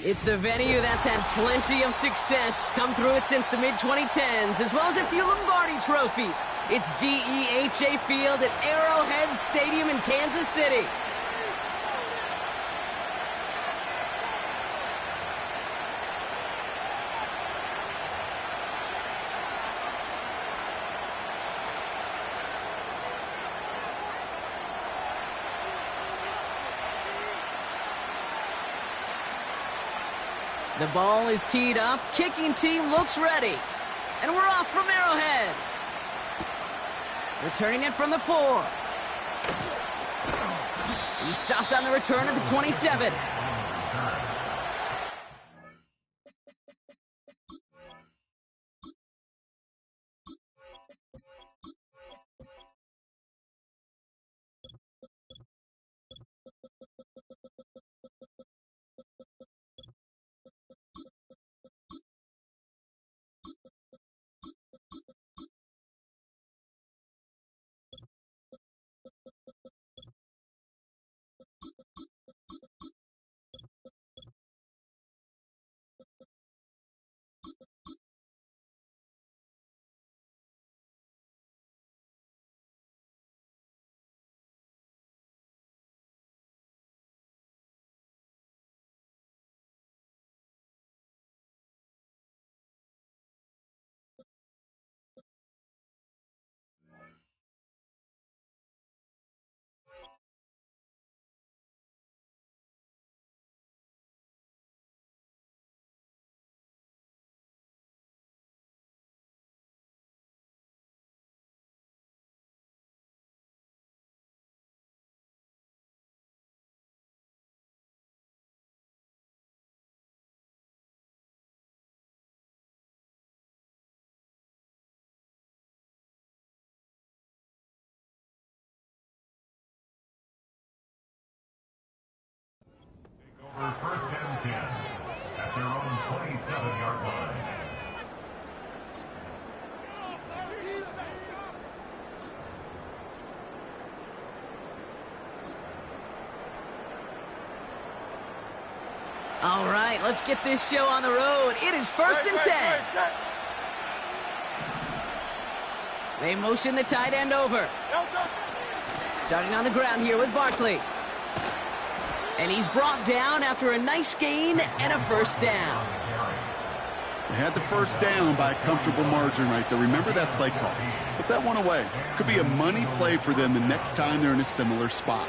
It's the venue that's had plenty of success come through it since the mid-2010s, as well as a few Lombardi trophies. It's GEHA Field at Arrowhead Stadium in Kansas City. The ball is teed up, kicking team looks ready. And we're off from Arrowhead. Returning it from the 4. He stopped on the return at the 27. for first and 10 at their own 27-yard line. All right, let's get this show on the road. It is first and 10. They motion the tight end over. Starting on the ground here with Barkley. And he's brought down after a nice gain and a first down. They had the first down by a comfortable margin right there. Remember that play call. Put that one away. Could be a money play for them the next time they're in a similar spot.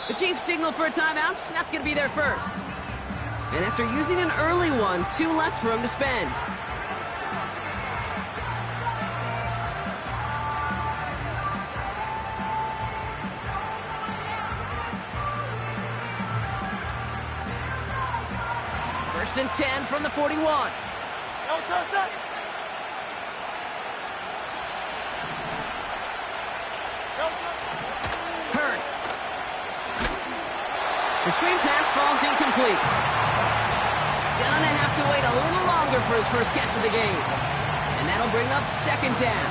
The Chiefs signal for a timeout. That's going to be their first. And after using an early one, 2 left for him to spend. First and 10 from the 41. Hurts. The screen pass falls incomplete. Gonna have to wait a little longer for his first catch of the game. And that'll bring up second down.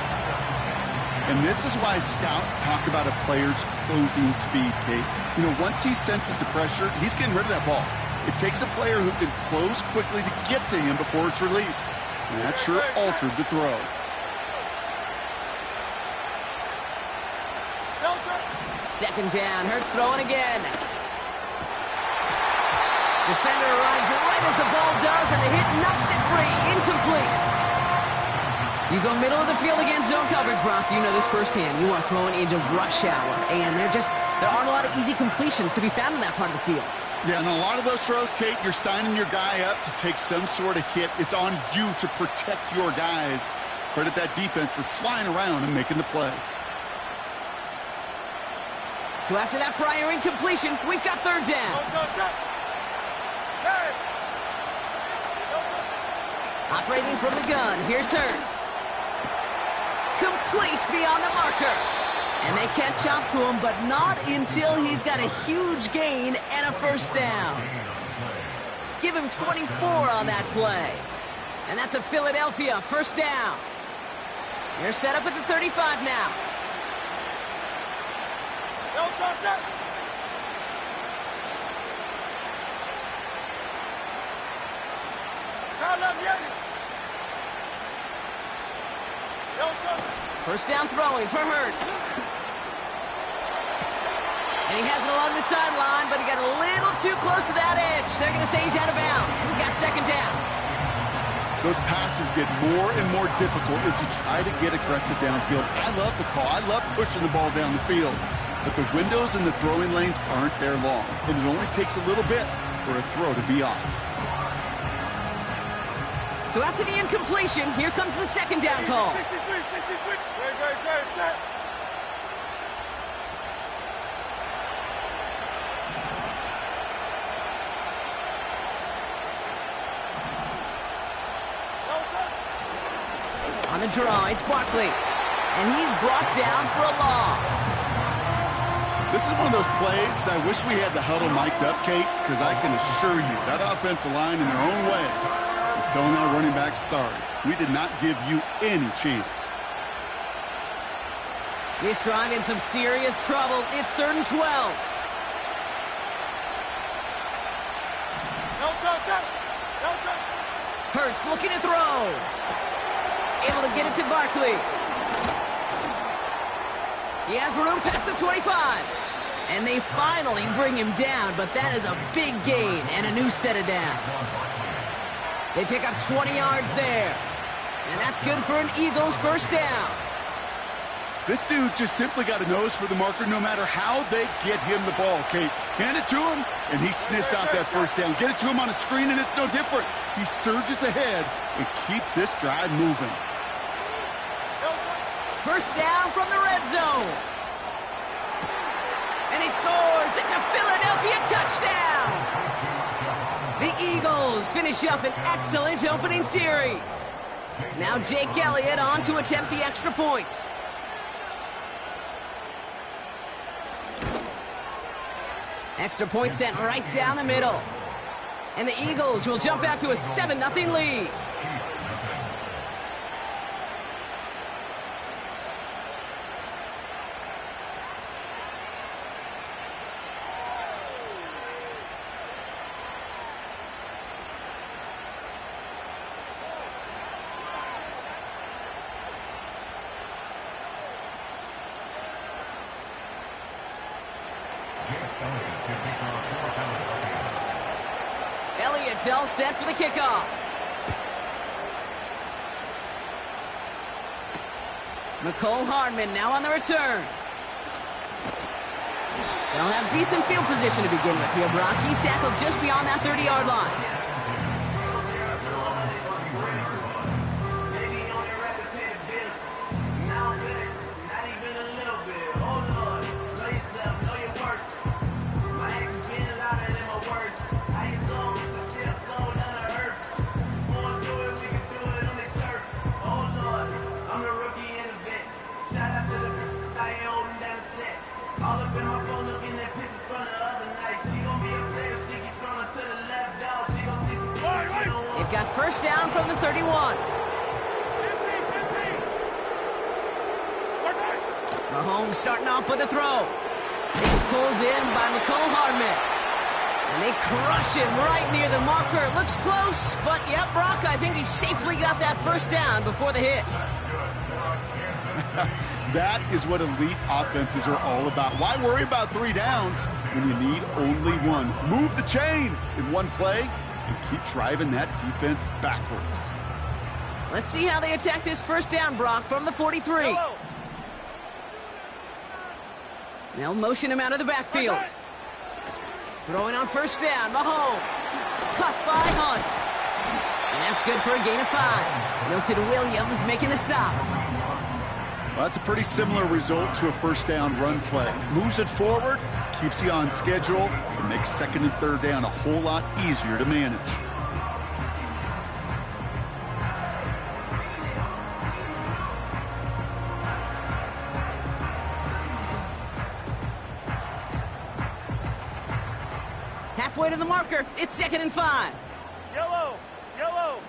And this is why scouts talk about a player's closing speed, Kate. You know, once he senses the pressure, he's getting rid of that ball. It takes a player who can close quickly to get to him before it's released. And that sure altered the throw. Second down. Hurts throwing again. Defender arrives right as the ball does, and the hit knocks it free. Incomplete. You go middle of the field against zone coverage, Brock. You know this firsthand. You are throwing into rush hour, and there aren't a lot of easy completions to be found in that part of the field. Yeah, and a lot of those throws, Kate, you're signing your guy up to take some sort of hit. It's on you to protect your guys. Credit that defense for flying around and making the play. So after that prior incompletion, we've got third down. Operating from the gun, here's Hurts. Complete beyond the marker. And they catch up to him, but not until he's got a huge gain and a first down. Give him 24 on that play. And that's a Philadelphia first down. They're set up at the 35 now. First down throwing for Hurts. And he has it along the sideline, but he got a little too close to that edge. They're going to say he's out of bounds. We've got second down. Those passes get more and more difficult as you try to get aggressive downfield. I love the call. I love pushing the ball down the field. But the windows in the throwing lanes aren't there long. And it only takes a little bit for a throw to be off. So after the incompletion, here comes the second down call. On the draw, it's Barkley. And he's brought down for a loss. This is one of those plays that I wish we had the huddle mic'd up, Kate, because I can assure you that offensive line in their own way is telling our running back, sorry, we did not give you any chance. This drive in some serious trouble. It's 3rd and 12. Hurts looking to throw. Able to get it to Barkley. He has room past the 25. And they finally bring him down, but that is a big gain and a new set of downs. They pick up 20 yards there. And that's good for an Eagles first down. This dude just simply got a nose for the marker no matter how they get him the ball, Kate. Hand it to him, and he sniffs out that first down. Get it to him on a screen, and it's no different. He surges ahead and keeps this drive moving. First down from the red zone. And he scores. It's a Philadelphia touchdown. The Eagles finish up an excellent opening series. Now Jake Elliott on to attempt the extra point. Extra point sent right down the middle. And the Eagles will jump out to a 7-0 lead. Elliott's all set for the kickoff. Nicole Hardman now on the return. They'll have decent field position to begin with here, Brock. He's tackled just beyond that 30-yard line. They've got first down from the 31. Mahomes starting off with a throw. This is pulled in by Nicole Hardman. And they crush him right near the marker. Looks close, but yep, Brock, I think he safely got that first down before the hit. That is what elite offenses are all about. Why worry about 3 downs when you need only one? Move the chains in one play and keep driving that defense backwards. Let's see how they attack this first down, Brock, from the 43. Hello. They'll motion him out of the backfield. Throwing on first down, Mahomes. Caught by Hunt. And that's good for a gain of 5. Milton Williams making the stop. Well, that's a pretty similar result to a first down run play. Moves it forward, keeps you on schedule, and makes second and third down a whole lot easier to manage. Halfway to the marker, it's 2nd and 5. Yellow. Yellow.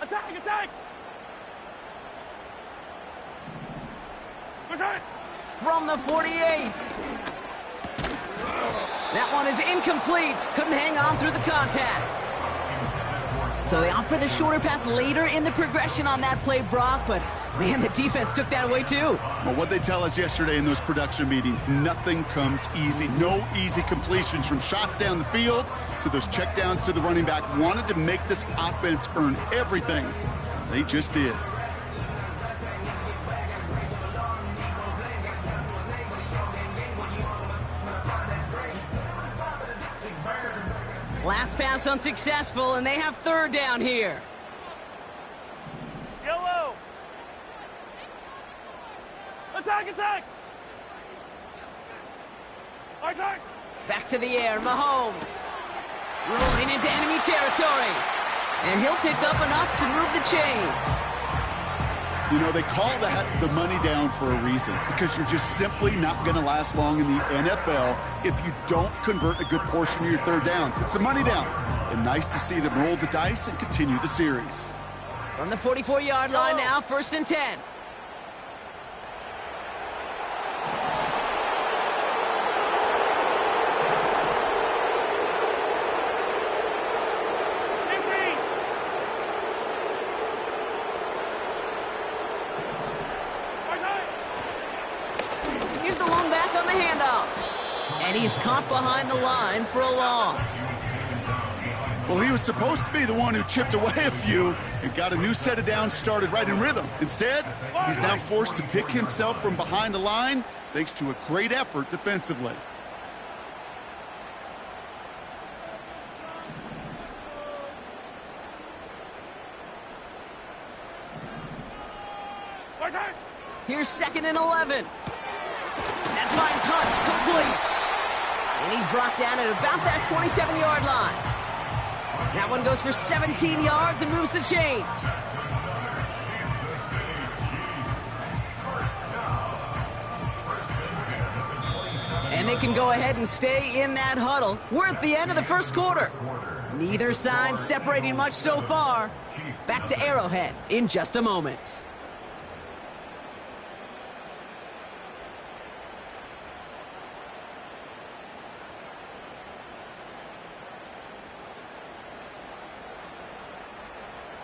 Attack, attack! Return! From the 48. That one is incomplete. Couldn't hang on through the contact. So they opt for the shorter pass later in the progression on that play, Brock, but man, the defense took that away too. Well, what they tell us yesterday in those production meetings, nothing comes easy. No easy completions from shots down the field to those checkdowns to the running back. Wanted to make this offense earn everything. They just did. Last pass unsuccessful, and they have third down here. Yellow! Attack, attack! Attack! Back to the air, Mahomes. Rolling into enemy territory. And he'll pick up enough to move the chains. You know, they call that the money down for a reason, because you're just simply not going to last long in the NFL if you don't convert a good portion of your third downs. It's the money down. And nice to see them roll the dice and continue the series. From the 44-yard line now, 1st and 10. Here's the long back on the handoff. And he's caught behind the line for a loss. Well, he was supposed to be the one who chipped away a few and got a new set of downs started right in rhythm. Instead, he's now forced to pick himself from behind the line thanks to a great effort defensively. Attack! Here's 2nd and 11. That finds Hunt, complete. And he's brought down at about that 27-yard line. That one goes for 17 yards and moves the chains. And they can go ahead and stay in that huddle. We're at the end of the first quarter. Neither side separating much so far. Back to Arrowhead in just a moment.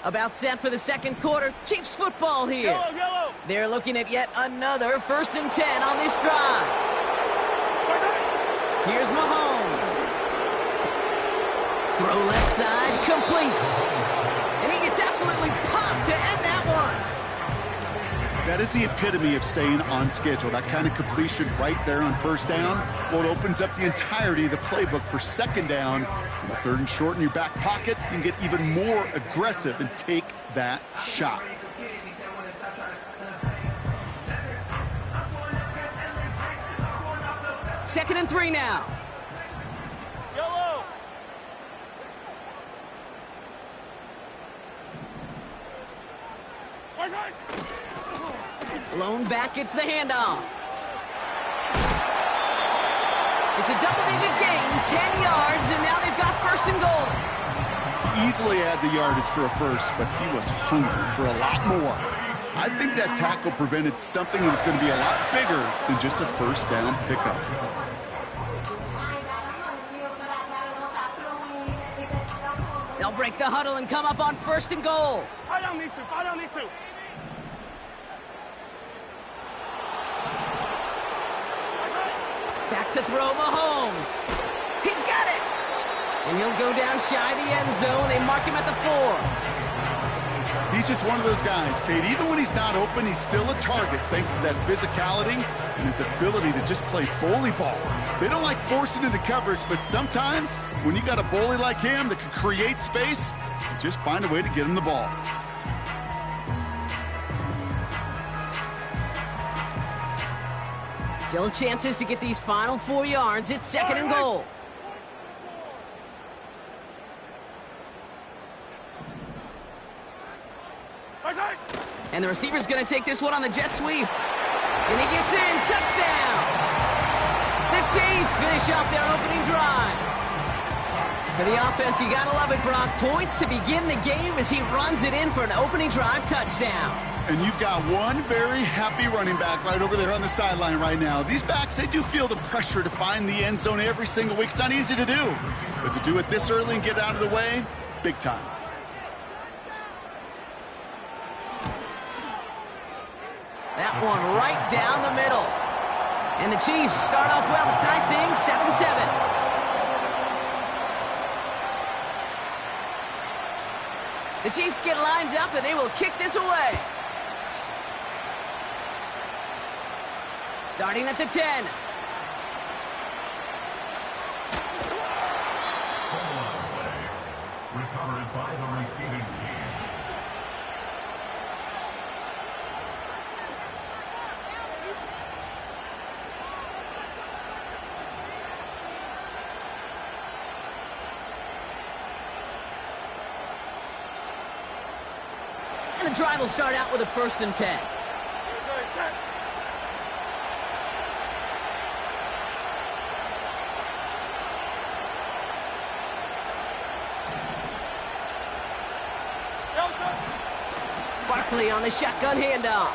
About set for the second quarter. Chiefs football here. Yellow, yellow! They're looking at yet another 1st and 10 on this drive. Here's Mahomes. Throw left side, complete. And he gets absolutely popped to end that one. That is the epitome of staying on schedule. That kind of completion right there on 1st down. Well, it opens up the entirety of the playbook for 2nd down. On the 3rd and short in your back pocket, you can get even more aggressive and take that shot. Second and 3 now. Yellow! Attack! Lone back gets the handoff. It's a double-digit gain, 10 yards, and now they've got 1st and goal. Easily had the yardage for a first, but he was hungry for a lot more. I think that tackle prevented something that was going to be a lot bigger than just a 1st down pickup. They'll break the huddle and come up on 1st and goal. Fight on these two, fight on these two! Back to throw Mahomes. He's got it. And he'll go down shy of the end zone. They mark him at the 4. He's just one of those guys, Kate. Even when he's not open, he's still a target thanks to that physicality and his ability to just play bully ball. They don't like forcing into coverage, but sometimes when you got a bully like him that can create space, you just find a way to get him the ball. Still chances to get these final 4 yards. It's 2nd and goal. Attack! And the receiver's going to take this one on the jet sweep. And he gets in. Touchdown! The Chiefs finish off their opening drive. For the offense, you got to love it, Brock. Points to begin the game as he runs it in for an opening drive touchdown. And you've got one very happy running back right over there on the sideline right now. These backs, they do feel the pressure to find the end zone every single week. It's not easy to do. But to do it this early and get out of the way, big time. That one right down the middle. And the Chiefs start off well to tie things 7-7. The Chiefs get lined up and they will kick this away. Starting at the 10. Recovered by the receiving team. And the drive will start out with a 1st and 10. Barkley on the shotgun handoff.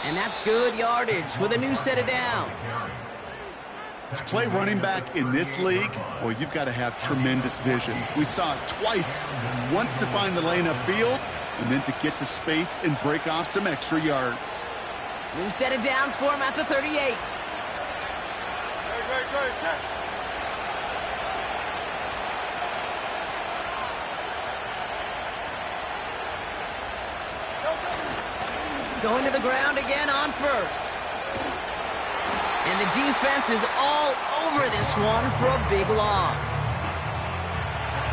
And that's good yardage with a new set of downs. To play running back in this league, well, you've got to have tremendous vision. We saw it twice. Once to find the lane upfield, and then to get to space and break off some extra yards. New set of downs for him at the 38. Going to the ground again on 1st. And the defense is all over this one for a big loss.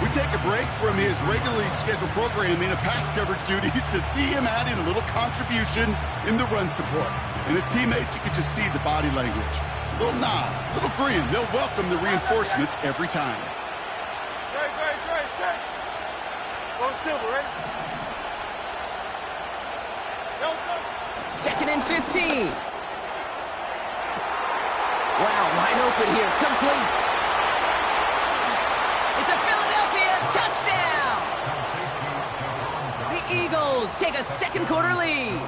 We take a break from his regularly scheduled programming of pass coverage duties to see him add in a little contribution in the run support. And his teammates, you can just see the body language. Little nod, little grin. They'll welcome the reinforcements every time. Great. Go silver, ready? Go. 2nd and 15. Wow, wide open here, complete. It's a Philadelphia touchdown! The Eagles take a second quarter lead.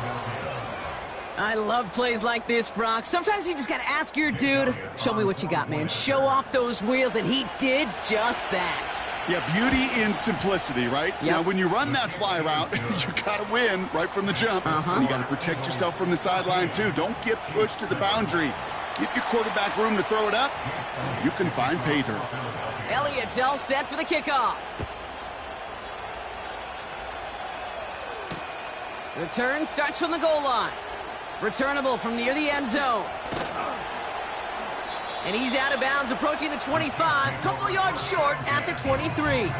I love plays like this, Brock. Sometimes you just gotta ask your dude, show me what you got, man. Show off those wheels, and he did just that. Yeah, beauty in simplicity, right? Yep. Now, when you run that fly route, you got to win right from the jump. And you got to protect yourself from the sideline, too. Don't get pushed to the boundary. Give your quarterback room to throw it up. You can find pay dirt. Elliott's all set for the kickoff. Return starts from the goal line. Returnable from near the end zone. And he's out of bounds, approaching the 25, couple yards short at the 23.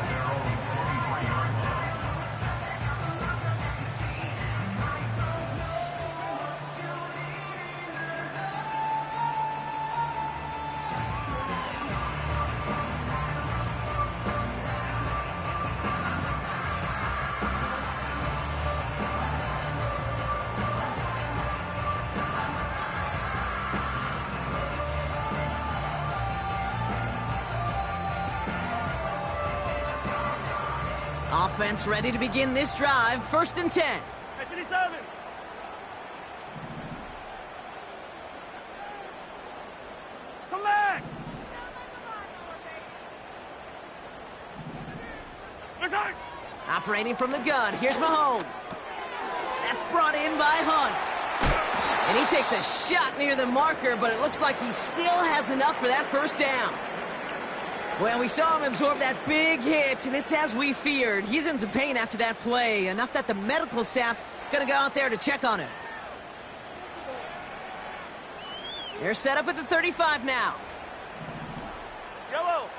Offense ready to begin this drive. 1st and 10. Hey, 57. Come back. Return. Operating from the gun, here's Mahomes. That's brought in by Hunt. And he takes a shot near the marker, but it looks like he still has enough for that first down. Well, we saw him absorb that big hit, and it's as we feared. He's in some pain after that play, enough that the medical staff gonna go out there to check on him. They're set up at the 35 now. Yellow.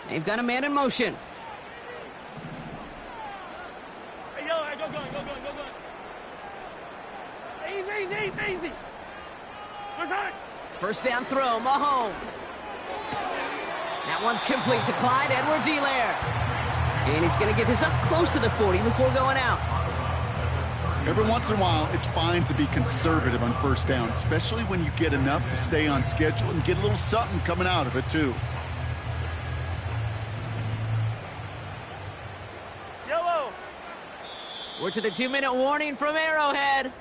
They've got a man in motion. Hey, yellow, hey, go. Easy. Return. First down throw, Mahomes. That one's complete to Clyde Edwards-Helaire. And he's going to get this up close to the 40 before going out. Every once in a while, it's fine to be conservative on first down, especially when you get enough to stay on schedule and get a little something coming out of it, too. Yellow. We're to the 2-minute warning from Arrowhead.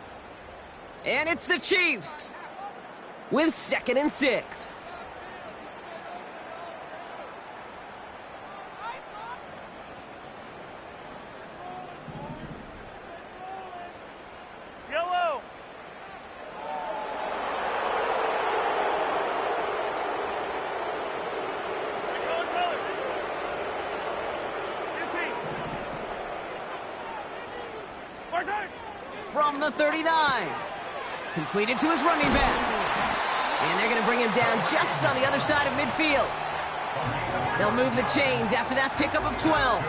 And it's the Chiefs with 2nd and 6. Yellow. Color. 15. Return. From the 39. Completed to his running back. And they're going to bring him down just on the other side of midfield. They'll move the chains after that pickup of 12.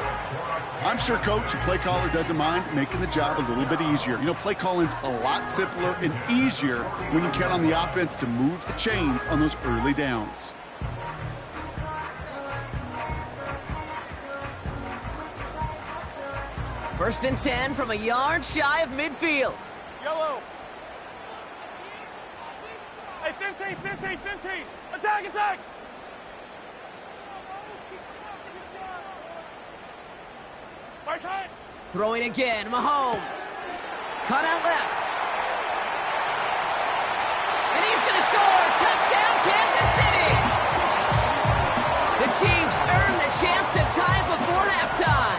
I'm sure, Coach, your play caller doesn't mind making the job a little bit easier. You know, play calling's a lot simpler and easier when you count on the offense to move the chains on those early downs. First and 10 from a yard shy of midfield. Yellow. Hey, 15. Attack. Right side. Throwing again, Mahomes. Cut out left. And he's going to score. Touchdown, Kansas City. The Chiefs earn the chance to tie before halftime.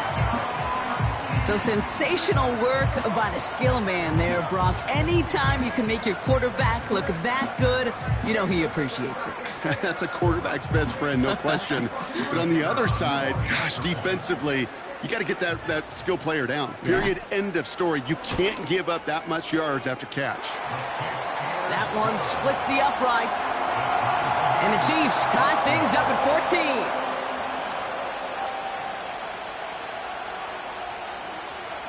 So sensational work by the skill man there, Brock. Anytime you can make your quarterback look that good, you know he appreciates it. That's a quarterback's best friend, no question. But on the other side, gosh, defensively, You got to get that skill player down. Period. End of story. You can't give up that much yards after catch. That one splits the uprights. And the Chiefs tie things up at 14.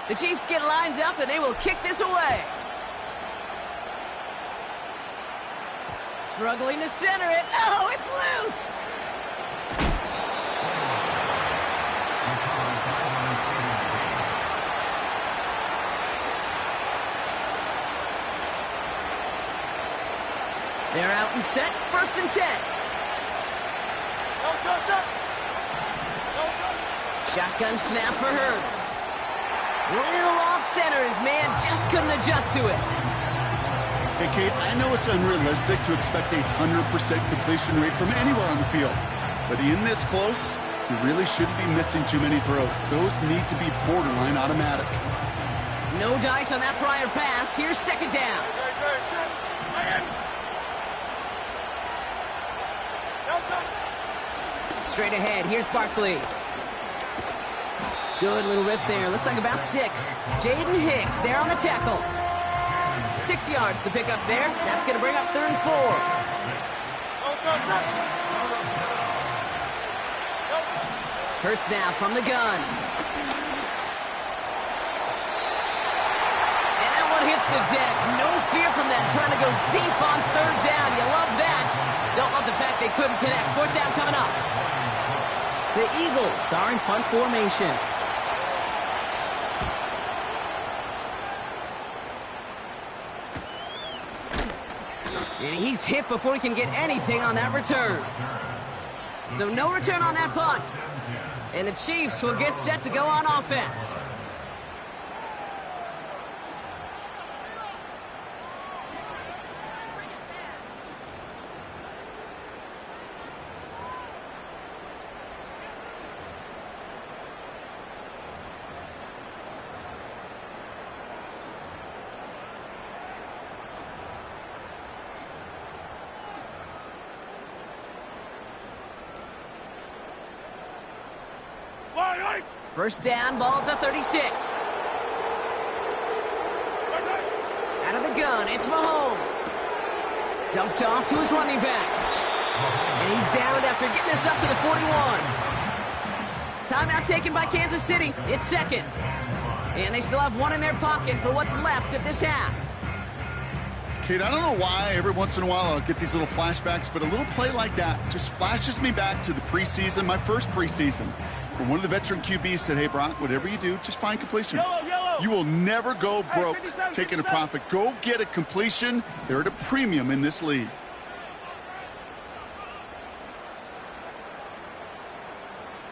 The Chiefs get lined up, and they will kick this away. Struggling to center it. Oh, it's loose! They're out and set, 1st and 10. Shotgun snap for Hurts. Little off center, his man just couldn't adjust to it. Hey, Kate, I know it's unrealistic to expect a 100% completion rate from anywhere on the field. But in this close, you really shouldn't be missing too many throws. Those need to be borderline automatic. No dice on that prior pass. Here's 2nd down. Straight ahead, here's Barkley. Good little rip there. Looks like about 6. Jaden Hicks there on the tackle. 6 yards the pickup there. That's going to bring up 3rd and 4. Hurts now from the gun. And that one hits the deck. No fear from them trying to go deep on 3rd down. You love that. Don't love the fact they couldn't connect. 4th down coming up. The Eagles are in punt formation. And he's hit before he can get anything on that return. So no return on that punt. And the Chiefs will get set to go on offense. First down, ball at the 36. Out of the gun, it's Mahomes. Dumped off to his running back. And he's downed after getting this up to the 41. Timeout taken by Kansas City. It's 2nd. And they still have one in their pocket for what's left of this half. Kate, I don't know why every once in a while I'll get these little flashbacks, but a little play like that just flashes me back to the preseason, my first preseason. When one of the veteran QBs said, hey, Brock, whatever you do, just find completions. Yellow. You will never go broke taking a profit. Go get a completion. They're at a premium in this league.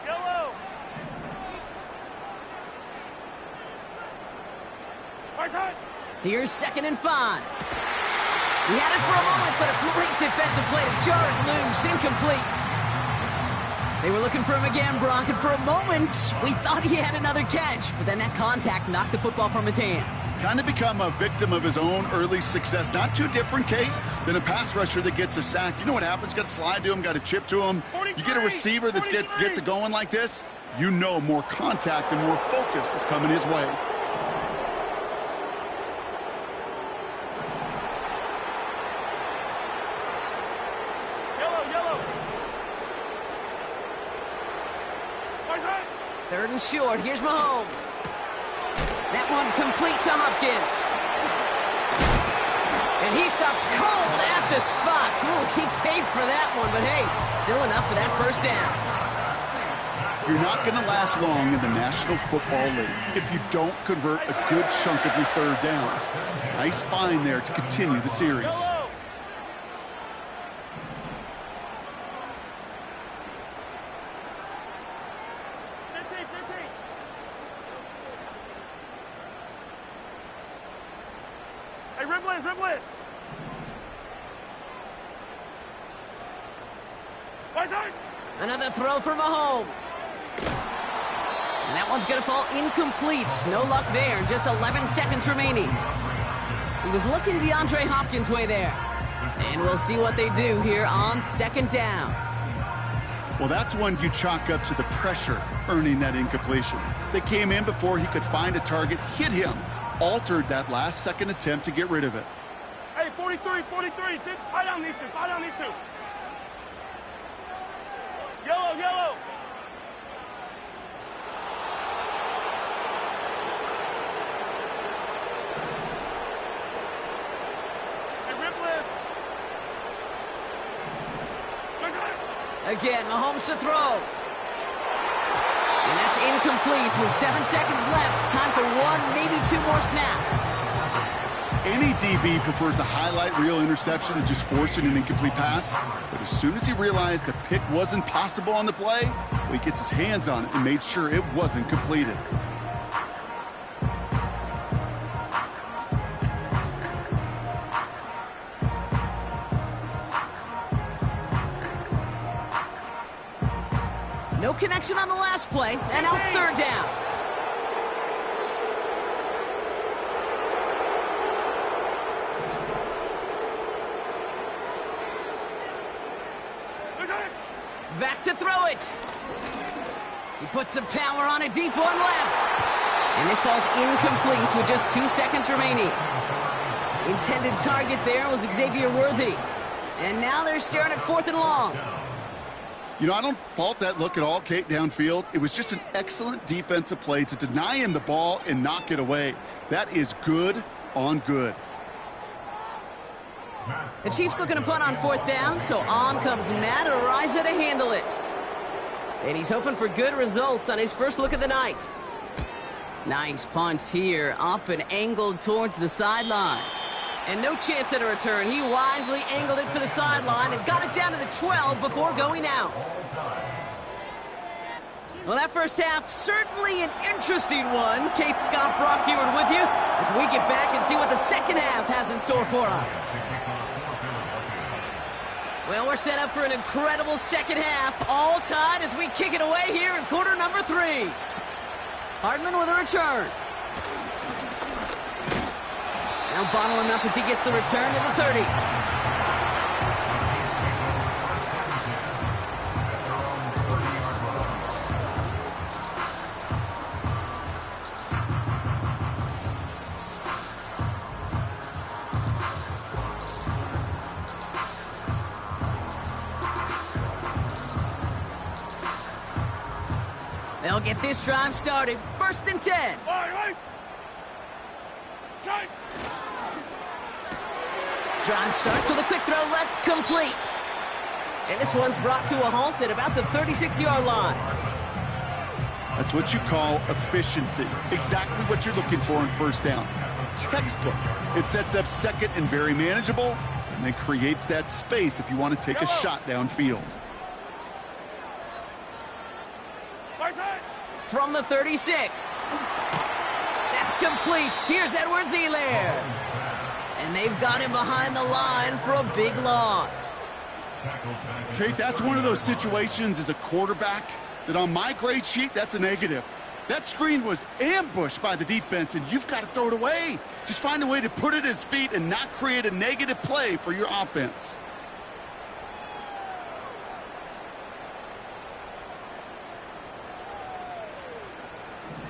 Yellow. Here's 2nd and 5. He had it for a moment, but a great defensive play to jar it loose. Incomplete. They were looking for him again, Brock, and for a moment, we thought he had another catch, but then that contact knocked the football from his hands. Kind of become a victim of his own early success. Not too different, Kate, than a pass rusher that gets a sack. You know what happens? Got to slide to him, got to chip to him. You get a receiver that gets it going like this, you know more contact and more focus is coming his way. Third and short. Here's Mahomes. That one complete to Hopkins. And he stopped cold at the spot. Ooh, he paid for that one, but hey, still enough for that 1st down. You're not going to last long in the National Football League if you don't convert a good chunk of your 3rd downs. Nice find there to continue the series. Dribble it. Another throw for Mahomes. And that one's going to fall incomplete. No luck there. Just 11 seconds remaining. He was looking DeAndre Hopkins' way there. And we'll see what they do here on 2nd down. Well, that's one you chalk up to the pressure earning that incompletion. They came in before he could find a target, hit him, altered that last-second attempt to get rid of it. Hey, 43, 43. Fight on these two. Fight on these two. Yellow, yellow. Hey, rip list. Again, Mahomes to throw. And that's incomplete with 7 seconds left. Time for one, maybe two more snaps. Any DB prefers a highlight reel interception to just forcing an incomplete pass. But as soon as he realized a pick wasn't possible on the play, well, he gets his hands on it and made sure it wasn't completed. No connection on the last play, and now it's third down. Back to throw it. He puts some power on a deep one left. And this falls incomplete with just 2 seconds remaining. Intended target there was Xavier Worthy. And now they're staring at 4th and long. You know, I don't fault that look at all, Kate, downfield. It was just an excellent defensive play to deny him the ball and knock it away. That is good on good. The Chiefs looking to punt on 4th down, so on comes Matt Araiza to handle it. And he's hoping for good results on his first look of the night. Nice punt here, up and angled towards the sideline. And no chance at a return. He wisely angled it for the sideline and got it down to the 12 before going out. Well, that first half, certainly an interesting one. Kate, Scott, Brock Ewart with you as we get back and see what the second half has in store for us. Well, we're set up for an incredible second half, all tied as we kick it away here in quarter number 3. Hardman with a return. Now bottling up as he gets the return to the 30. They'll get this drive started. 1st and 10. Right. Shine. Drive starts with a quick throw left, complete. And this one's brought to a halt at about the 36-yard line. That's what you call efficiency. Exactly what you're looking for on 1st down. Textbook. It sets up 2nd and very manageable, and then creates that space if you want to take a shot downfield. From the 36. That's complete. Here's Edwards-Helaire. And they've got him behind the line for a big loss. Kate, that's one of those situations as a quarterback that on my grade sheet, that's a negative. That screen was ambushed by the defense, and you've got to throw it away. Just find a way to put it at his feet and not create a negative play for your offense.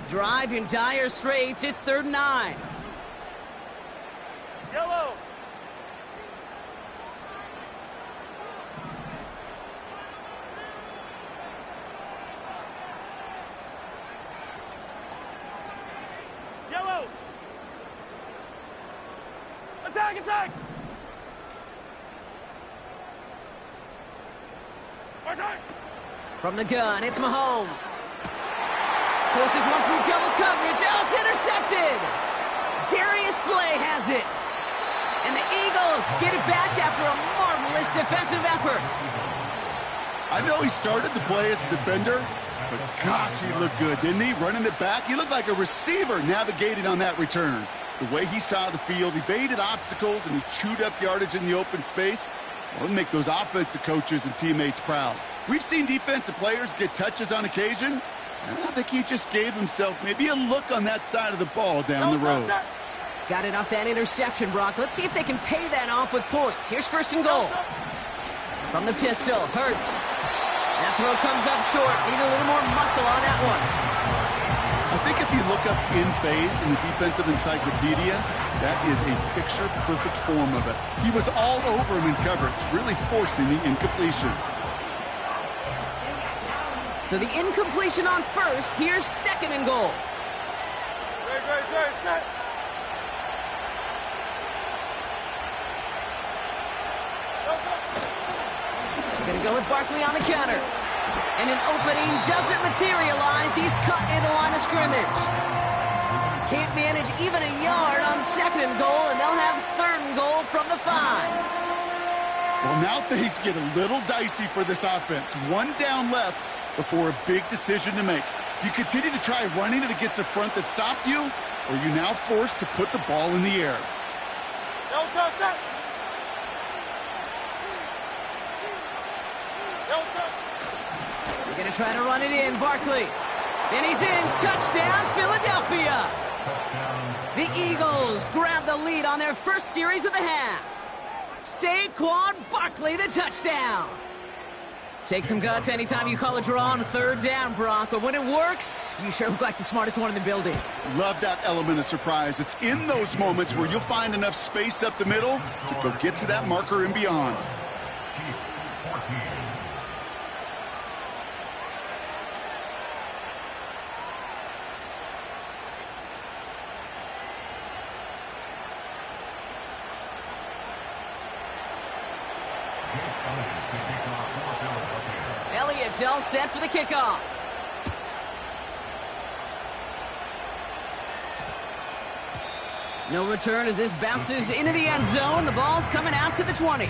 Drive in dire straits. It's 3rd and 9. Yellow. Yellow. Attack. From the gun, it's Mahomes. Forces one through double coverage. Oh, it's intercepted. Darius Slay has it. And the Eagles get it back after a marvelous defensive effort. I know he started the play as a defender, but gosh, he looked good, didn't he? Running it back, he looked like a receiver navigating on that return. The way he saw the field, he evaded obstacles, and he chewed up yardage in the open space. Well, it'll make those offensive coaches and teammates proud. We've seen defensive players get touches on occasion, and I think he just gave himself maybe a look on that side of the ball down the road. Got it off that interception, Brock. Let's see if they can pay that off with points. Here's 1st and goal. From the pistol, Hurts. That throw comes up short. Need a little more muscle on that one. I think if you look up in phase in the defensive encyclopedia, that is a picture-perfect form of it. He was all over him in coverage, really forcing the incompletion. So the incompletion on first. Here's second and goal. Set. Gonna go with Barkley on the counter. And an opening doesn't materialize. He's cut near the line of scrimmage. Can't manage even a yard on second and goal, and they'll have third and goal from the 5. Well, now things get a little dicey for this offense. One down left before a big decision to make. You continue to try running it against a front that stopped you, or are you now forced to put the ball in the air? Set. They're going to try to run it in, Barkley. And he's in. Touchdown, Philadelphia. The Eagles grab the lead on their first series of the half. Saquon Barkley, the touchdown. Take some guts anytime you call a draw on third down, Brock. But when it works, you sure look like the smartest one in the building. Love that element of surprise. It's in those moments where you'll find enough space up the middle to go get to that marker and beyond. Elliott's all set for the kickoff. No return as this bounces into the end zone. The ball's coming out to the 20.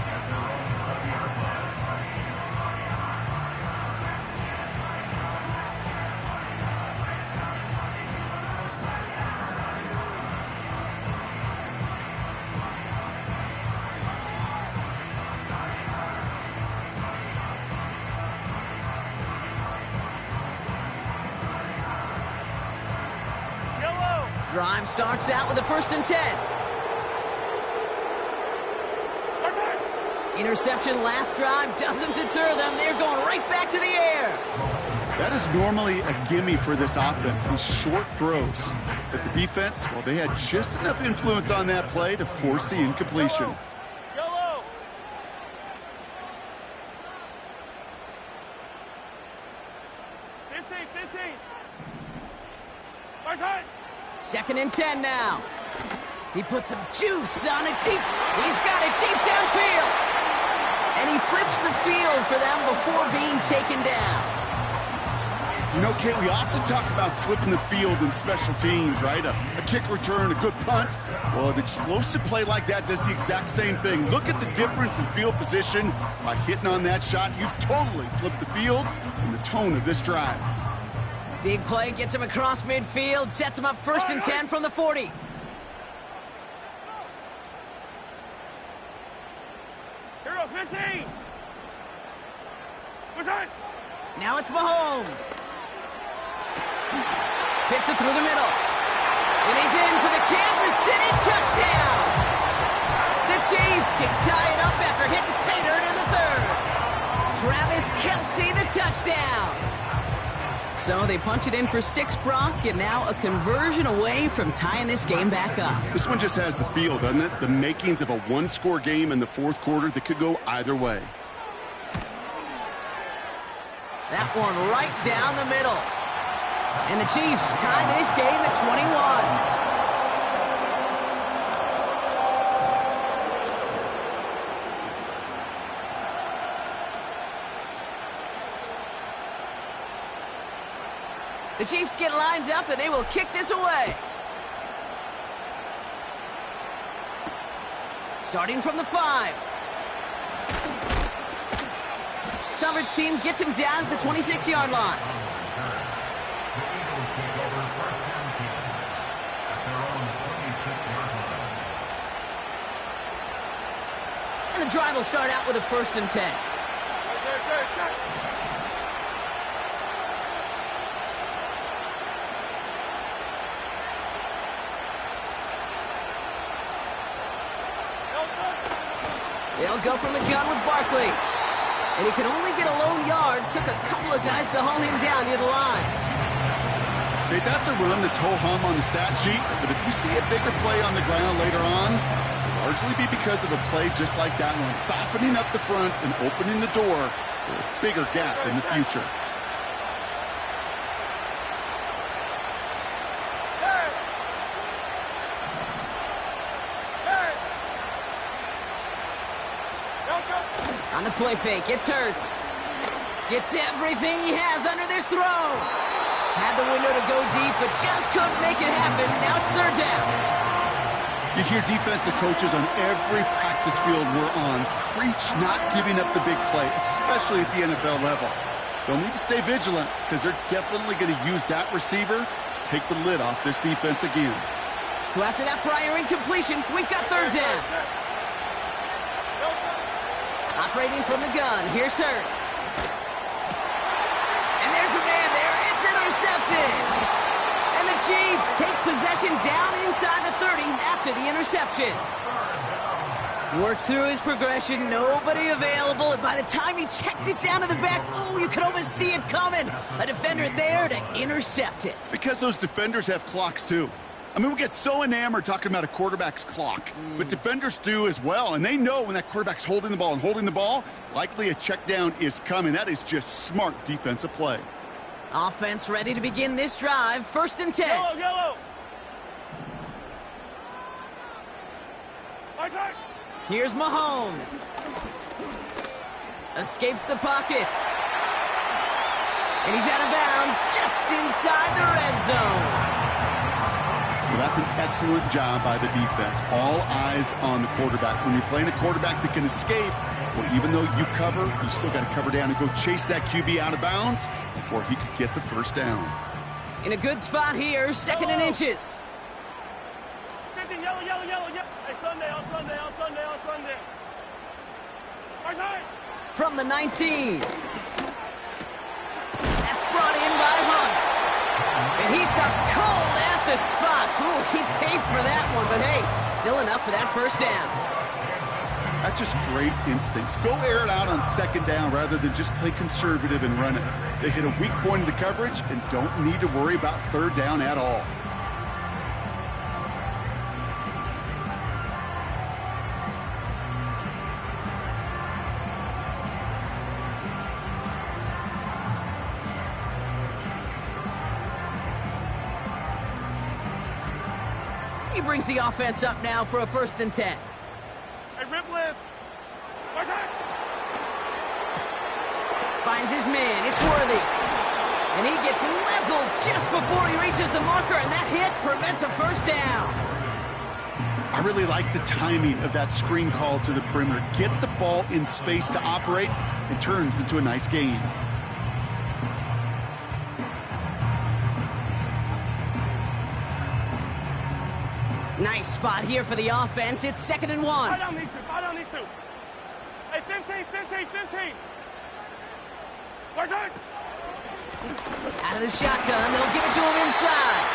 Drive starts out with a 1st and 10. Interception last drive doesn't deter them. They're going right back to the air. That is normally a gimme for this offense, these short throws. But the defense, well, they had just enough influence on that play to force the incompletion. Yellow. 15. Second and 10 now. He puts some juice on it deep. He's got it deep downfield. And he flips the field for them before being taken down. You know, Kate, we often talk about flipping the field in special teams, right? A kick return, a good punt. Well, an explosive play like that does the exact same thing. Look at the difference in field position. By hitting on that shot, you've totally flipped the field and the tone of this drive. Big play gets him across midfield, sets him up 1st and 10 from the 40. Hero 15. Now it's Mahomes. Fits it through the middle. And he's in for the Kansas City touchdown. The Chiefs can tie it up after hitting pay dirt in the 3rd. Travis Kelce, the touchdown. So they punch it in for 6, Brock, and now a conversion away from tying this game back up. This one just has the feel, doesn't it? The makings of a one-score game in the 4th quarter that could go either way. That one right down the middle. And the Chiefs tie this game at 21. The Chiefs get lined up, and they will kick this away. Starting from the 5. Coverage team gets him down at the 26-yard line. And the drive will start out with a 1st and 10. They'll go from the gun with Barkley. And he could only get a lone yard. Took a couple of guys to haul him down near the line. Okay, that's a run that's ho-hum on the stat sheet, but if you see a bigger play on the ground later on, it'll largely be because of a play just like that one, softening up the front and opening the door for a bigger gap in the future. On the play fake, it's Hurts. Gets everything he has under this throw. Had the window to go deep, but just couldn't make it happen. Now it's third down. You hear defensive coaches on every practice field we're on preach not giving up the big play, especially at the NFL level. They'll need to stay vigilant because they're definitely going to use that receiver to take the lid off this defense again. So after that prior incompletion, we've got third down. Operating from the gun, here's Hurts. And there's a man there, it's intercepted. And the Chiefs take possession down inside the 30 after the interception. Worked through his progression, nobody available, and by the time he checked it down to the back, oh, you could almost see it coming. A defender there to intercept it. Because those defenders have clocks too. I mean, we get so enamored talking about a quarterback's clock, but defenders do as well, and they know when that quarterback's holding the ball and holding the ball, likely a check down is coming. That is just smart defensive play. Offense ready to begin this drive. First and 10. Yellow. Here's Mahomes. Escapes the pocket. And he's out of bounds just inside the red zone. Well, that's an excellent job by the defense. All eyes on the quarterback. When you're playing a quarterback that can escape, well, even though you cover, you still got to cover down and go chase that QB out of bounds before he could get the first down. In a good spot here, second and inches. 15, yellow. Hey, Sunday. From the 19. That's brought in by Hunt. And he stopped cold at the spot. Ooh, he paid for that one, but hey, still enough for that first down. That's just great instincts. Go air it out on second down rather than just play conservative and run it. They hit a weak point in the coverage and don't need to worry about third down at all. He brings the offense up now for a first and 10. Hey, rip list. Finds his man, it's Worthy. And he gets leveled just before he reaches the marker, and that hit prevents a first down. I really like the timing of that screen call to the perimeter. Get the ball in space to operate and turns into a nice gain. Nice spot here for the offense. It's second and 1. Fight down these two. Hey, 15. Out of the shotgun, they'll give it to him inside.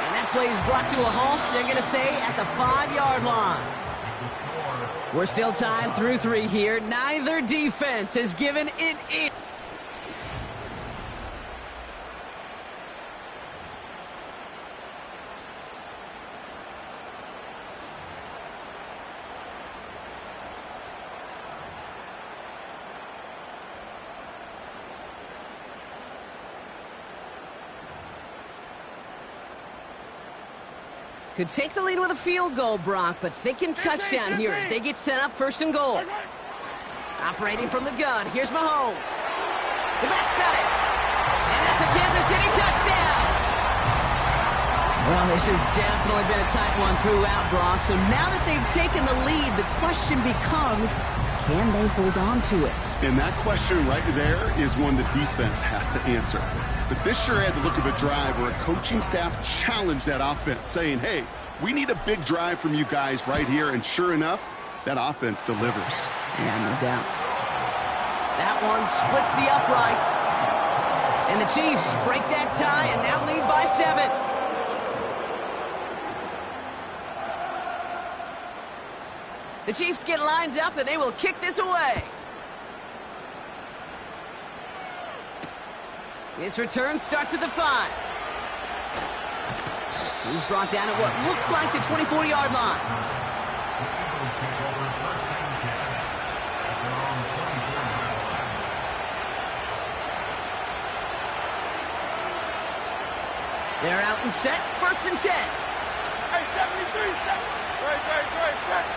And that play is brought to a halt, they're going to say, at the 5-yard line. We're still tied through 3 here. Neither defense has given it in. Could take the lead with a field goal, Brock, but thinking touchdown here as they get set up first and goal. Operating from the gun, here's Mahomes. The back's got it. And that's a Kansas City touchdown. Well, this has definitely been a tight one throughout, Brock. So now that they've taken the lead, the question becomes, can they hold on to it? And that question right there is one the defense has to answer. But this sure had the look of a drive where a coaching staff challenged that offense, saying, hey, we need a big drive from you guys right here. And sure enough, that offense delivers. Yeah, no doubt. That one splits the uprights. And the Chiefs break that tie and now lead by 7. The Chiefs get lined up and they will kick this away. This return starts at the 5. He's brought down at what looks like the 24-yard line. They're out and set, 1st and 10. Hey, 73, right.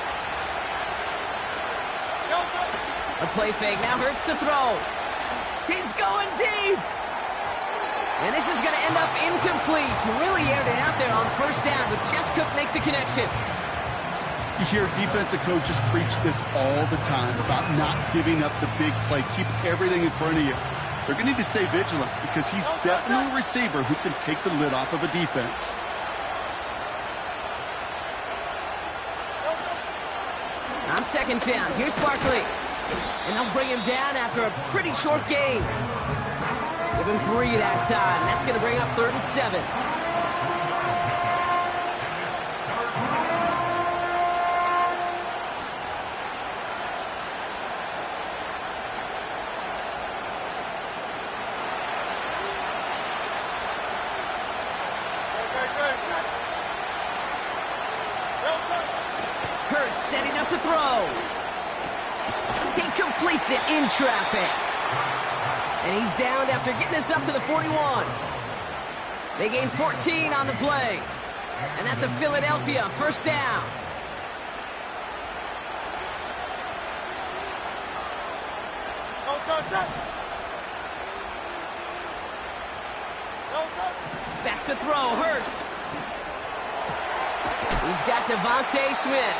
A play fake, now Hurts to throw. He's going deep. And this is going to end up incomplete. Really aired it out there on 1st down, but just couldn't make the connection. You hear defensive coaches preach this all the time about not giving up the big play. Keep everything in front of you. They're going to need to stay vigilant because he's definitely a receiver who can take the lid off of a defense. On 2nd down, here's Barkley. And they'll bring him down after a pretty short gain. Give him 3 that time. That's going to bring up 3rd and 7. Hurts setting up to throw. He completes it in traffic. And he's downed after getting this up to the 41. They gain 14 on the play. And that's a Philadelphia 1st down. Back to throw, Hurts. He's got Devontae Smith.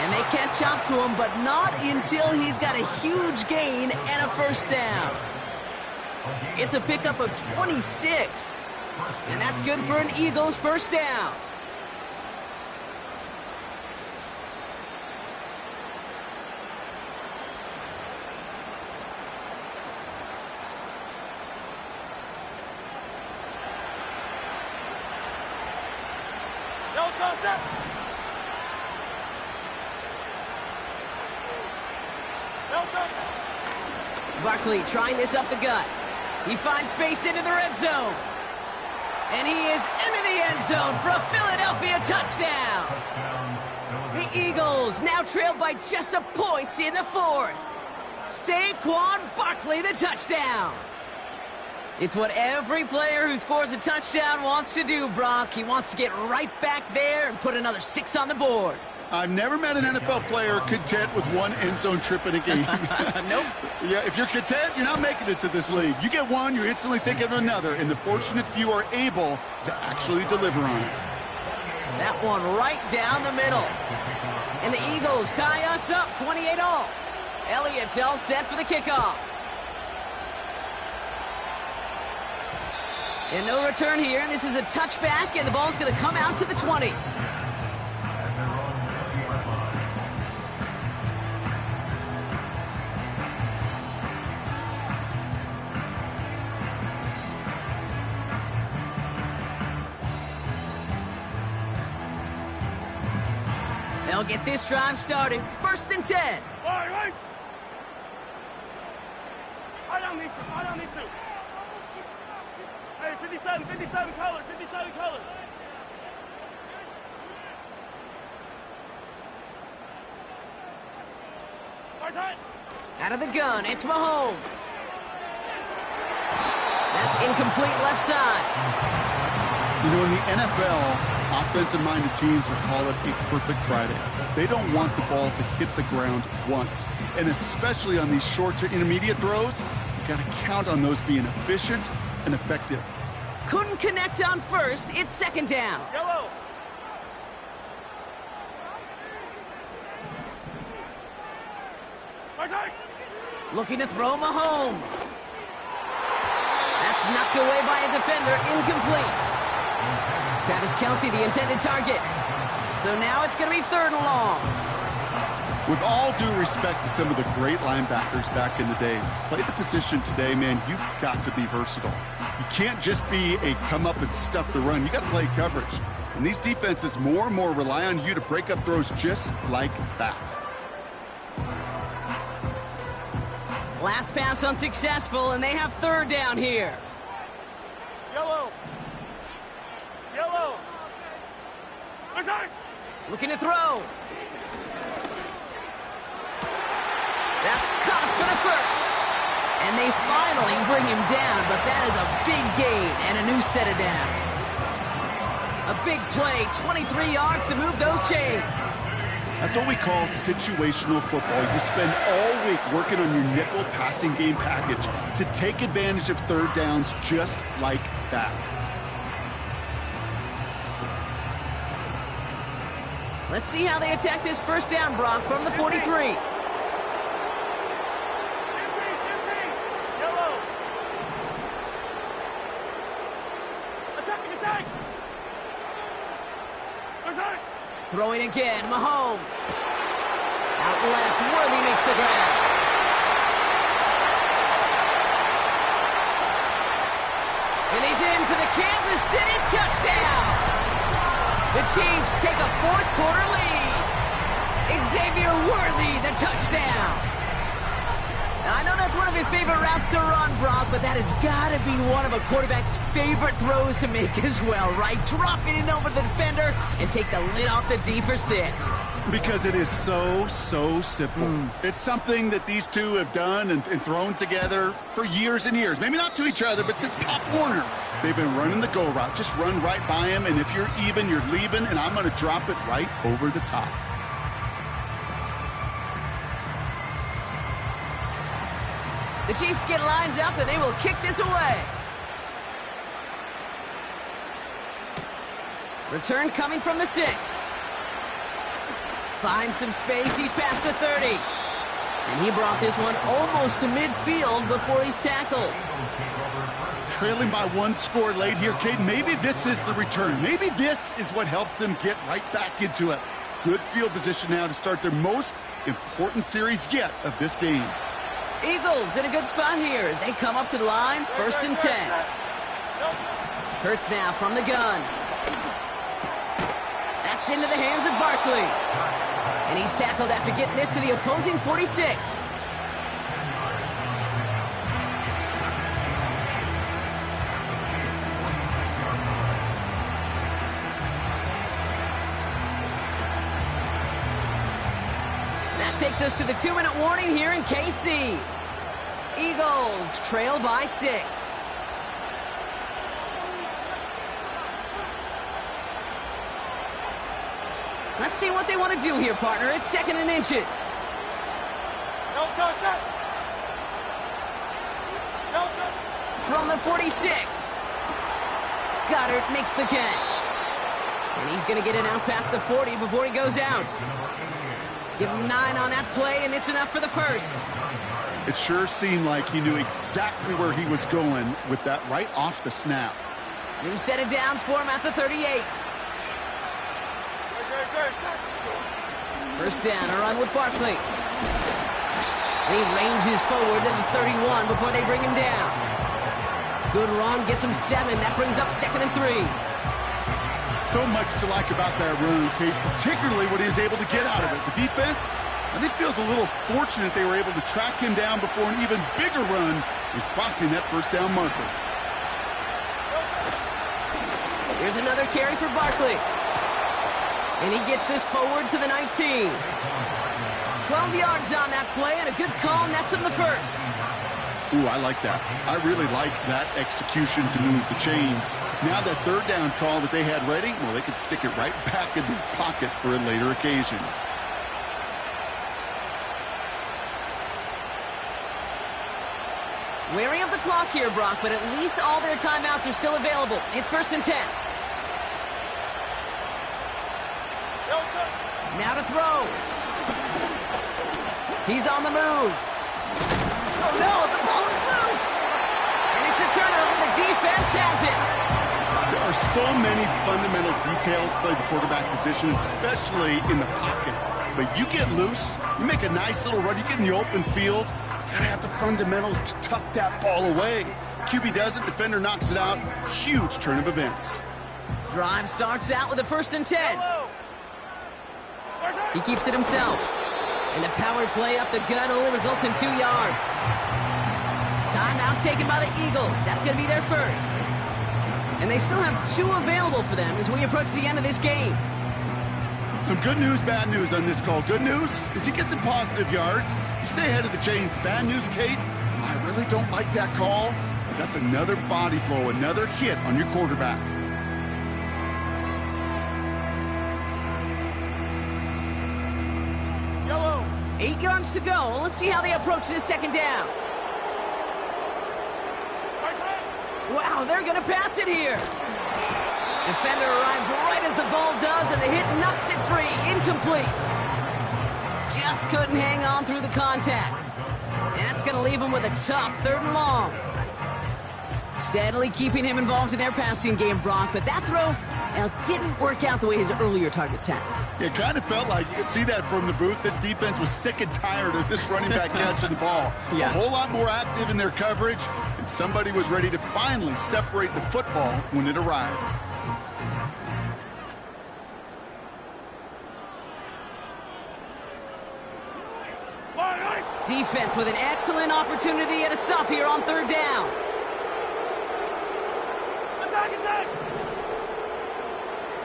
And they catch up to him, but not until he's got a huge gain and a 1st down. It's a pickup of 26. And that's good for an Eagles 1st down. Barkley trying this up the gut. He finds space into the red zone. And he is into the end zone for a Philadelphia touchdown. The Eagles now trailed by just a point in the 4th. Saquon Barkley the touchdown. It's what every player who scores a touchdown wants to do, Brock. He wants to get right back there and put another 6 on the board. I've never met an NFL player content with 1 end zone trip in a game. Nope. Yeah, if you're content, you're not making it to this league. You get one, you instantly think of another, and the fortunate few are able to actually deliver on it. That one right down the middle. And the Eagles tie us up 28-all. Elliott's all set for the kickoff. And no return here. This is a touchback, and the ball's going to come out to the 20. They'll get this drive started. 1st and 10. Right. High down these two. Hey, 57 colors. Out of the gun, it's Mahomes. That's incomplete left side. You know, in the NFL, offensive-minded teams will call it a perfect Friday. They don't want the ball to hit the ground once. And especially on these short to intermediate throws, you got to count on those being efficient and effective. Couldn't connect on 1st. It's 2nd down. Yellow. Looking to throw Mahomes. That's knocked away by a defender. Incomplete. Travis Kelce, the intended target. So now it's going to be 3rd and long. With all due respect to some of the great linebackers back in the day, to play the position today, man, you've got to be versatile. You can't just be a come up and stuff the run. You got to play coverage. And these defenses more and more rely on you to break up throws just like that. Last pass unsuccessful, and they have 3rd down here. Yellow. Yellow. Looking to throw. That's caught for the first. And they finally bring him down, but that is a big gain and a new set of downs. A big play, 23 yards to move those chains. That's what we call situational football. You spend all week working on your nickel passing game package to take advantage of third downs just like that. Let's see how they attack this first down, Brock, from the 43. Throwing again, Mahomes. Out left, Worthy makes the grab. And he's in for the Kansas City touchdown. The Chiefs take a fourth-quarter lead. Xavier Worthy, the touchdown. Now, I know that's one of his favorite routes to run, Brock, but that has got to be one of a quarterback's favorite throws to make as well, right? Dropping it over the defender and take the lid off the D for 6. Because it is so simple. It's something that these two have done and thrown together for years and years. Maybe not to each other, but since Pop Warner. They've been running the go route. Just run right by him, and if you're even, you're leaving, and I'm going to drop it right over the top. The Chiefs get lined up, and they will kick this away. Return coming from the 6. Finds some space. He's past the 30. And he brought this one almost to midfield before he's tackled. Trailing by one score late here, Cade. Maybe this is the return. Maybe this is what helps them get right back into it. Good field position now to start their most important series yet of this game. Eagles in a good spot here as they come up to the line. 1st and 10. Hurts now from the gun. That's into the hands of Barkley. And he's tackled after getting this to the opposing 46. Takes us to the 2-minute warning here in KC. Eagles trail by 6. Let's see what they want to do here, partner. It's 2nd and inches. From the 46. Goddard makes the catch. And he's going to get it out past the 40 before he goes out. Give him 9 on that play, and it's enough for the first. It sure seemed like he knew exactly where he was going with that right off the snap. New set of downs for him at the 38. First down, a run with Barkley. And he ranges forward to the 31 before they bring him down. Good run, gets him 7. That brings up 2nd and 3. So much to like about that run, Kate, particularly what he was able to get out of it. The defense, I think, feels a little fortunate they were able to track him down before an even bigger run and crossing that first down marker. Here's another carry for Barkley. And he gets this forward to the 19. 12 yards on that play, and a good call nets him the first. Ooh, I like that. I really like that execution to move the chains. Now that third down call that they had ready, well, they could stick it right back in their pocket for a later occasion. Wary of the clock here, Brock, but at least all their timeouts are still available. It's 1st and 10. Now to throw. He's on the move. Oh, no, the ball is loose. And it's a turnover. The defense has it. There are so many fundamental details played the quarterback position, especially in the pocket. But you get loose, you make a nice little run, you get in the open field, you gotta have the fundamentals to tuck that ball away. QB does it, defender knocks it out. Huge turn of events. Drive starts out with a 1st and 10. He keeps it himself. And the power play up the gut only results in 2 yards. Timeout taken by the Eagles. That's going to be their first. And they still have 2 available for them as we approach the end of this game. Some good news, bad news on this call. Good news is he gets some positive yards. You stay ahead of the chains. Bad news, Kate, I really don't like that call, because that's another body blow, another hit on your quarterback. Yellow. 8 yards to go. Let's see how they approach this second down. Wow, they're going to pass it here. Defender arrives right as the ball does, and the hit knocks it free. Incomplete. Just couldn't hang on through the contact. And that's going to leave him with a tough 3rd and long. Steadily keeping him involved in their passing game, Brock, but that throw didn't work out the way his earlier targets have. It kind of felt like you could see that from the booth. This defense was sick and tired of this running back catching the ball. Yeah. A whole lot more active in their coverage, and somebody was ready to finally separate the football when it arrived. Defense with an excellent opportunity at a stop here on 3rd down. Attack, attack.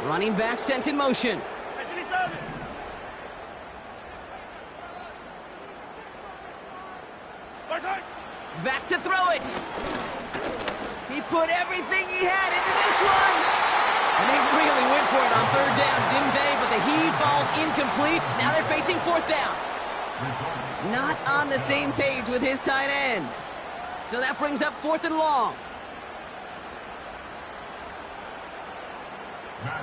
Running back sent in motion. Back to throw it. He put everything he had into this one. And they really went for it on 3rd down, didn't they? But the heave falls incomplete. Now they're facing 4th down. Not on the same page with his tight end. So that brings up 4th and long.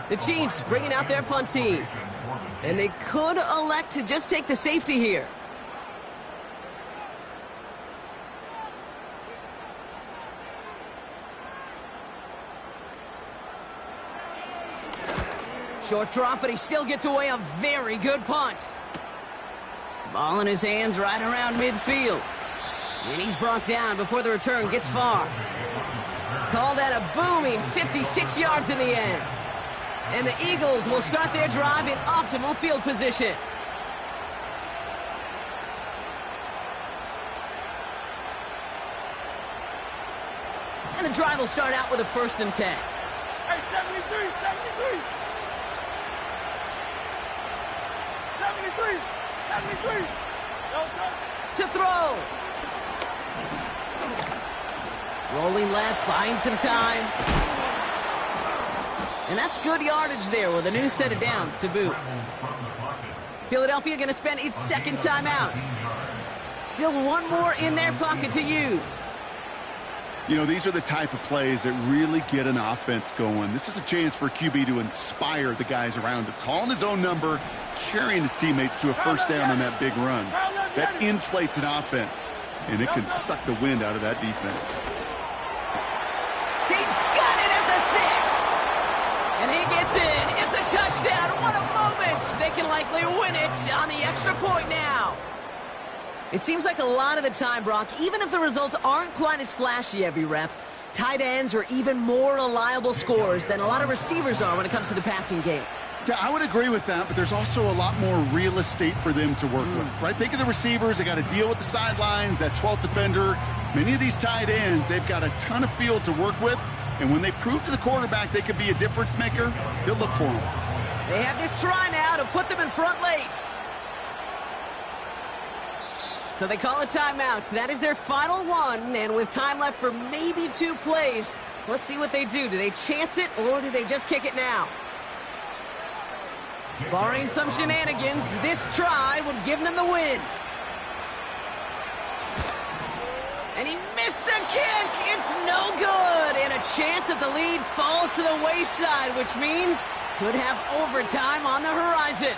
The Chiefs bringing out their punt team. And they could elect to just take the safety here. Short drop, but he still gets away a very good punt. Ball in his hands right around midfield. And he's brought down before the return gets far. Call that a booming 56 yards in the end. And the Eagles will start their drive in optimal field position. And the drive will start out with a 1st and 10. Hey, 73, 73. 73, 73. To throw. Rolling left, buying some time. And that's good yardage there with a new set of downs to boot. Philadelphia going to spend its 2nd timeout. Still 1 more in their pocket to use. You know, these are the type of plays that really get an offense going. This is a chance for QB to inspire the guys around him. Calling his own number, carrying his teammates to a 1st down on that big run. That inflates an offense, and it can suck the wind out of that defense. He's got it at the 6. And he gets in. It's a touchdown. What a moment. They can likely win it on the extra point now. It seems like a lot of the time, Brock, even if the results aren't quite as flashy every rep, tight ends are even more reliable scorers than a lot of receivers are when it comes to the passing game. Yeah, I would agree with that, but there's also a lot more real estate for them to work with, right? Think of the receivers. They got to deal with the sidelines, that 12th defender. Many of these tight ends, they've got a ton of field to work with, and when they prove to the quarterback they could be a difference maker, they'll look for them. They have this try now to put them in front late. So they call a timeout. So that is their final one, and with time left for maybe 2 plays, let's see what they do. Do they chance it, or do they just kick it now? Barring some shenanigans, this try would give them the win. And he missed the kick. It's no good. And a chance at the lead falls to the wayside, which means could have overtime on the horizon.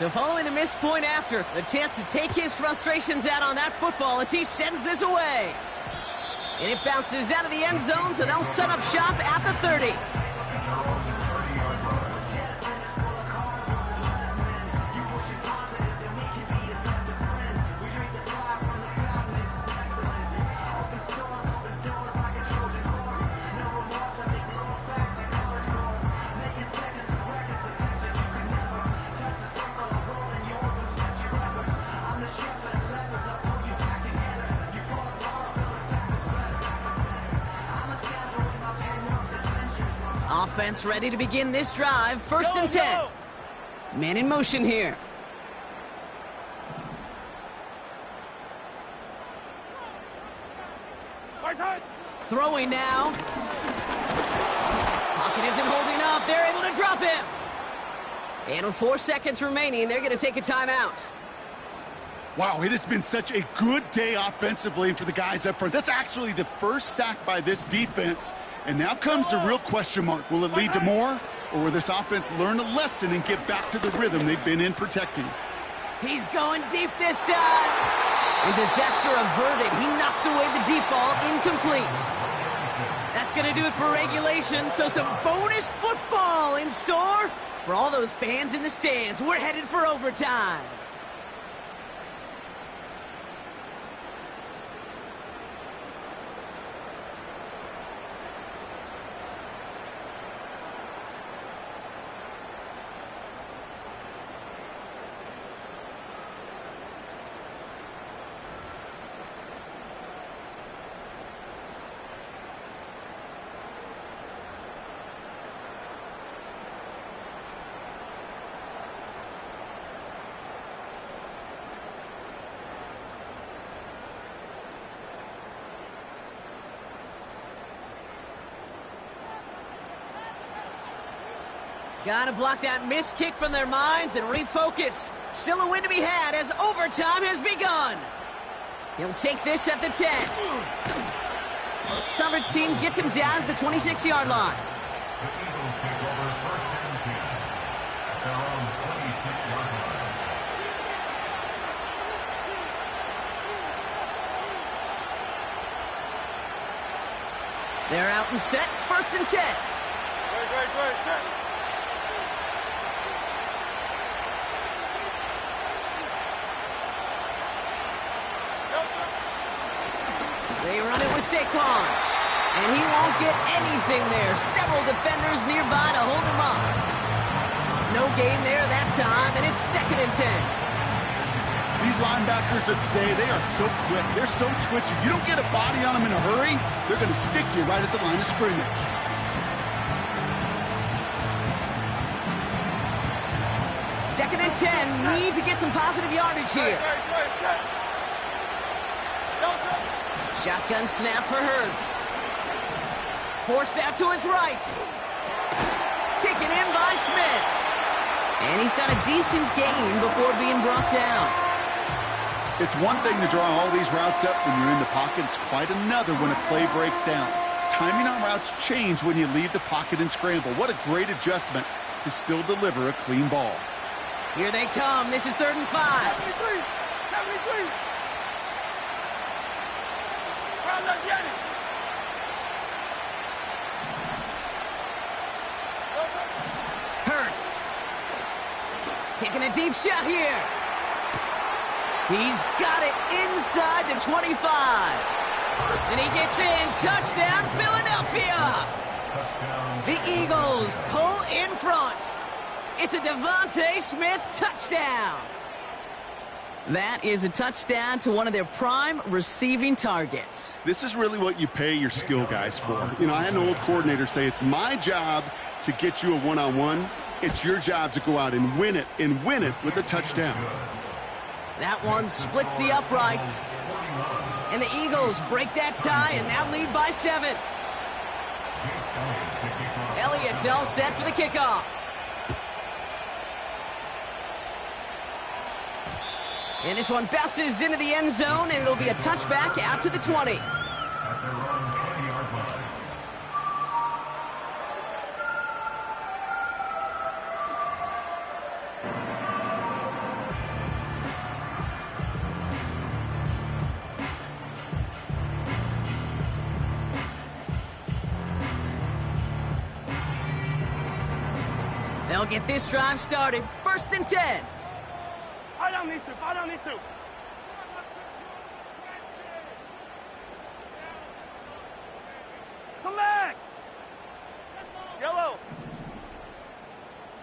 So following the missed point after, the chance to take his frustrations out on that football as he sends this away. And it bounces out of the end zone, so they'll set up shop at the 30. Offense ready to begin this drive. First and 10. Man in motion here. Throwing now. Pocket isn't holding up. They're able to drop him. And with 4 seconds remaining, they're going to take a timeout. Wow, it has been such a good day offensively for the guys up front. That's actually the first sack by this defense. And now comes the real question mark. Will it lead to more? Or will this offense learn a lesson and get back to the rhythm they've been in protecting? He's going deep this time. And disaster averted. He knocks away the deep ball, incomplete. That's going to do it for regulation. So some bonus football in store for all those fans in the stands. We're headed for overtime. Gotta block that missed kick from their minds and refocus. Still a win to be had as overtime has begun. He'll take this at the 10. Coverage team gets him down at the 26-yard line. The Eagles take over first and 10 at their own 26-yard line. They're out and set. First and 10. Great, set. They run it with Saquon. And he won't get anything there. Several defenders nearby to hold him up. No gain there that time, and it's second and 10. These linebackers of today, they are so quick. They're so twitchy. You don't get a body on them in a hurry, they're going to stick you right at the line of scrimmage. Second and 10. Need to get some positive yardage here. Shotgun snap for Hurts. Forced out to his right. Taken in by Smith. And he's got a decent gain before being brought down. It's one thing to draw all these routes up when you're in the pocket. It's quite another when a play breaks down. Timing on routes change when you leave the pocket and scramble. What a great adjustment to still deliver a clean ball. Here they come. This is 3rd and 5. 73. Hurts. Taking a deep shot here. He's got it inside the 25. And he gets in. Touchdown, Philadelphia. Touchdown. The Eagles pull in front. It's a Devontae Smith touchdown. That is a touchdown to one of their prime receiving targets. This is really what you pay your skill guys for. You know, I had an old coordinator say it's my job to get you a one-on-one. It's your job to go out and win it with a touchdown. That one splits the uprights. And the Eagles break that tie and now lead by 7. Elliott's all set for the kickoff. And this one bounces into the end zone, and it'll be a touchback out to the 20. At their own 20-yard line. They'll get this drive started. 1st and 10. Fight on these two. Fight on these two. Come back. Yellow.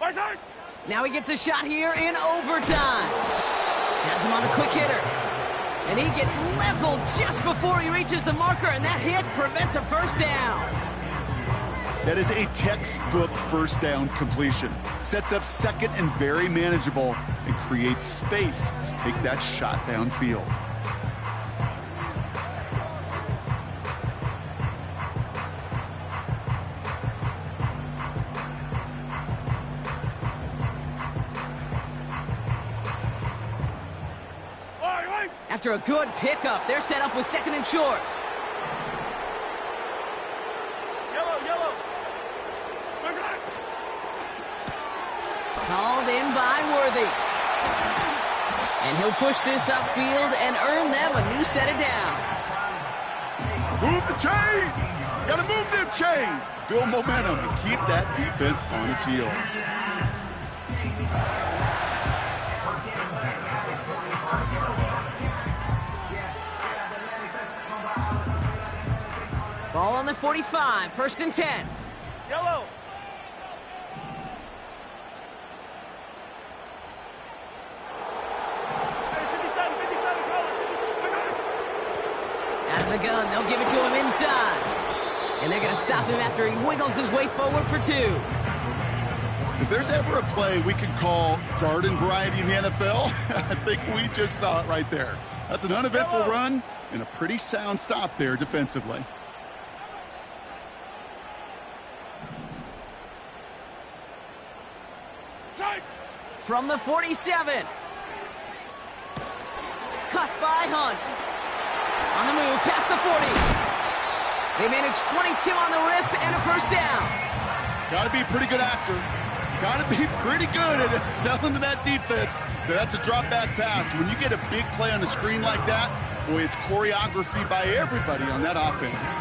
Right side. Now he gets a shot here in overtime. Has him on a quick hitter. And he gets leveled just before he reaches the marker, and that hit prevents a first down. That is a textbook first down completion. Sets up second and very manageable and creates space to take that shot downfield. After a good pickup, they're set up with 2nd and short. Yellow. Called in by Worthy. And he'll push this upfield and earn them a new set of downs. Move the chains! Gotta move them chains! Build momentum and keep that defense on its heels. Ball on the 45, 1st and 10. Yellow. Out of the gun, they'll give it to him inside. And they're going to stop him after he wiggles his way forward for 2. If there's ever a play we can call garden variety in the NFL, I think we just saw it right there. That's an uneventful run and a pretty sound stop there defensively. From the 47. Cut by Hunt. On the move, past the 40. They manage 22 on the rip and a first down. Got to be a pretty good actor. Got to be pretty good at selling to that defense. That's a drop back pass. When you get a big play on the screen like that, boy, it's choreography by everybody on that offense.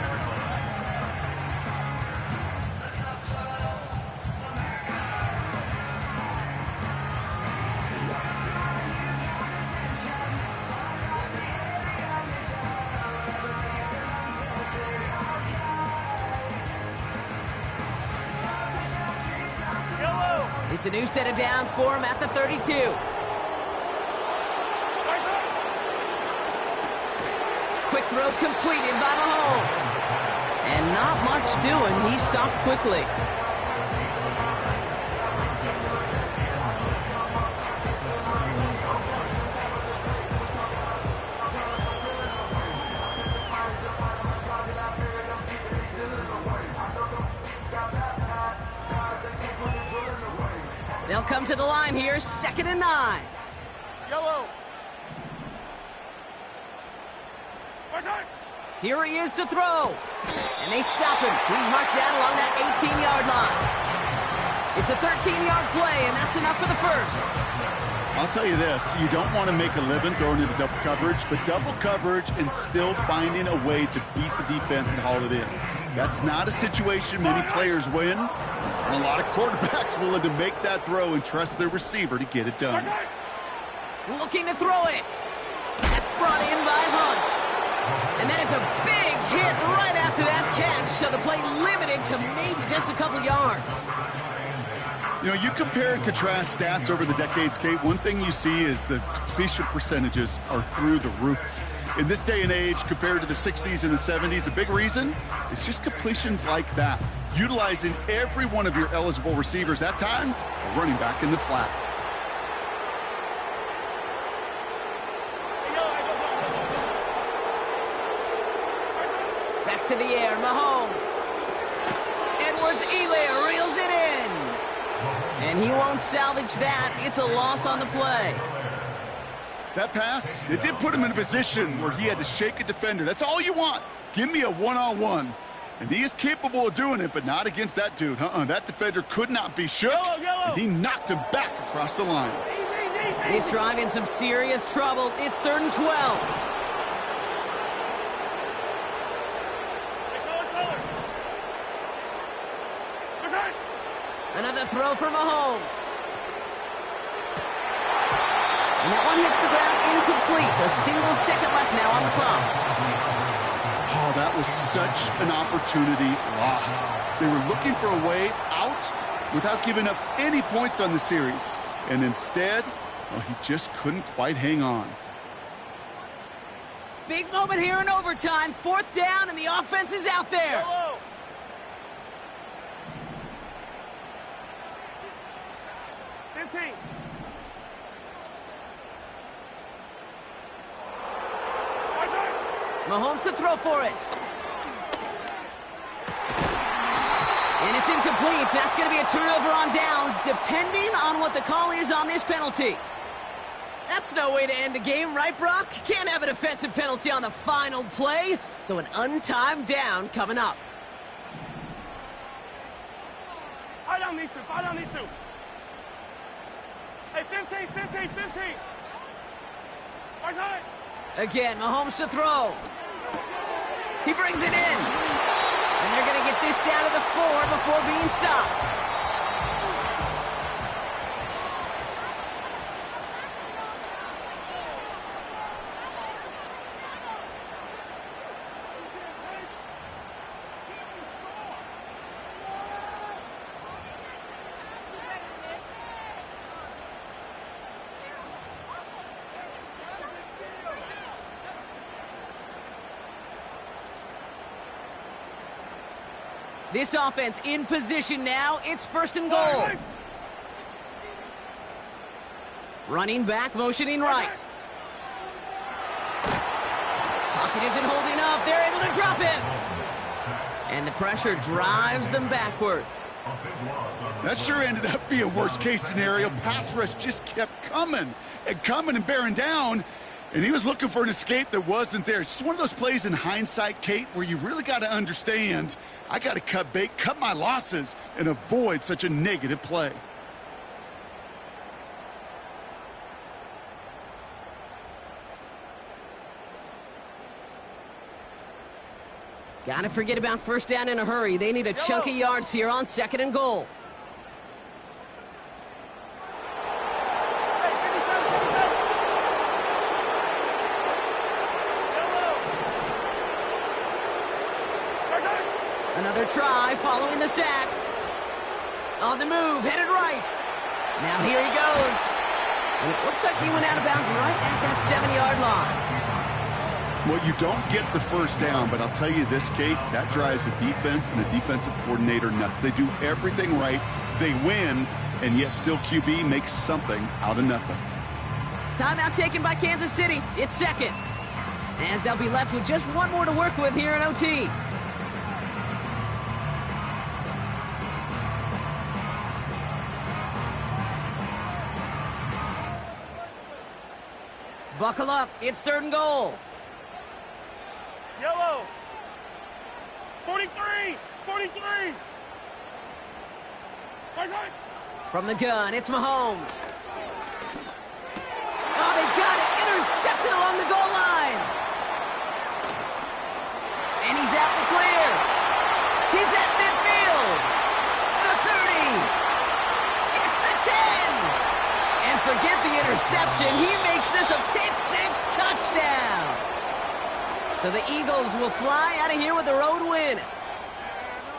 It's a new set of downs for him at the 32. Quick throw completed by Mahomes. And not much doing. He stopped quickly. They'll come to the line here, 2nd and 9. Yellow. Here he is to throw. And they stop him. He's marked down along that 18-yard line. It's a 13-yard play, and that's enough for the first. I'll tell you this, you don't want to make a living throwing into double coverage, but double coverage and still finding a way to beat the defense and haul it in. That's not a situation many players win. A lot of quarterbacks willing to make that throw and trust their receiver to get it done. Looking to throw it. That's brought in by Hunt. And that is a big hit right after that catch, so the play limited to maybe just a couple yards. You know, you compare and contrast stats over the decades, Kate. One thing you see is the completion percentages are through the roof. In this day and age, compared to the 60s and the 70s, a big reason is just completions like that. Utilizing every one of your eligible receivers that time, a running back in the flat. Back to the air, Mahomes. Edwards-Helaire reels it in. And he won't salvage that. It's a loss on the play. That pass, it did put him in a position where he had to shake a defender. That's all you want. Give me a one-on-one. And he is capable of doing it, but not against that dude. That defender could not be shook. And he knocked him back across the line. This drive in some serious trouble. It's 3rd and 12. Another throw for Mahomes. And that one hits the ground incomplete. A single second left now on the clock. Oh, that was such an opportunity lost. They were looking for a way out without giving up any points on the series. And instead, well, he just couldn't quite hang on. Big moment here in overtime. 4th down, and the offense is out there. Yellow. Mahomes to throw for it. And it's incomplete. That's going to be a turnover on downs, depending on what the call is on this penalty. That's no way to end the game, right, Brock? Can't have a defensive penalty on the final play, so an untimed down coming up. Fight on these two. Fight on these two. Hey, 15, 15, 15. Right side. Again, Mahomes to throw. He brings it in. And they're going to get this down to the 4 before being stopped. This offense in position now. It's 1st and goal. Running back, motioning right. Pocket isn't holding up. They're able to drop him. And the pressure drives them backwards. That sure ended up being a worst-case scenario. Pass rush just kept coming and bearing down. And he was looking for an escape that wasn't there. It's just one of those plays in hindsight, Kate, where you really got to understand, I got to cut bait, cut my losses, and avoid such a negative play. Gotta forget about 1st down in a hurry. They need a chunk of yards here on 2nd and goal. Another try following the sack. On the move, headed right. Now here he goes. And it looks like he went out of bounds right at that 7-yard line. Well, you don't get the 1st down, but I'll tell you this, Kate, that drives a defense and a defensive coordinator nuts. They do everything right. They win, and yet still QB makes something out of nothing. Timeout taken by Kansas City. It's 2nd. As they'll be left with just one more to work with here in OT. Buckle up. It's 3rd and goal. Yellow. 43. 43. Right side. From the gun, it's Mahomes. Oh, they got it. Intercepted along the goal line. And he's out the clear. He's at midfield. The 30. It's the 10. And forget the interception. He makes this a pick-6 touchdown. So the Eagles will fly out of here with a road win.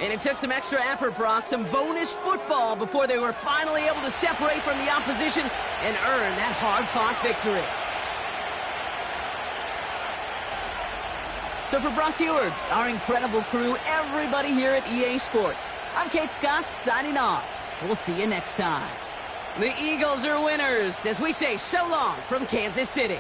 And it took some extra effort, Brock, some bonus football before they were finally able to separate from the opposition and earn that hard-fought victory. So for Brock Eward, our incredible crew, everybody here at EA Sports, I'm Kate Scott signing off. We'll see you next time. The Eagles are winners as we say so long from Kansas City.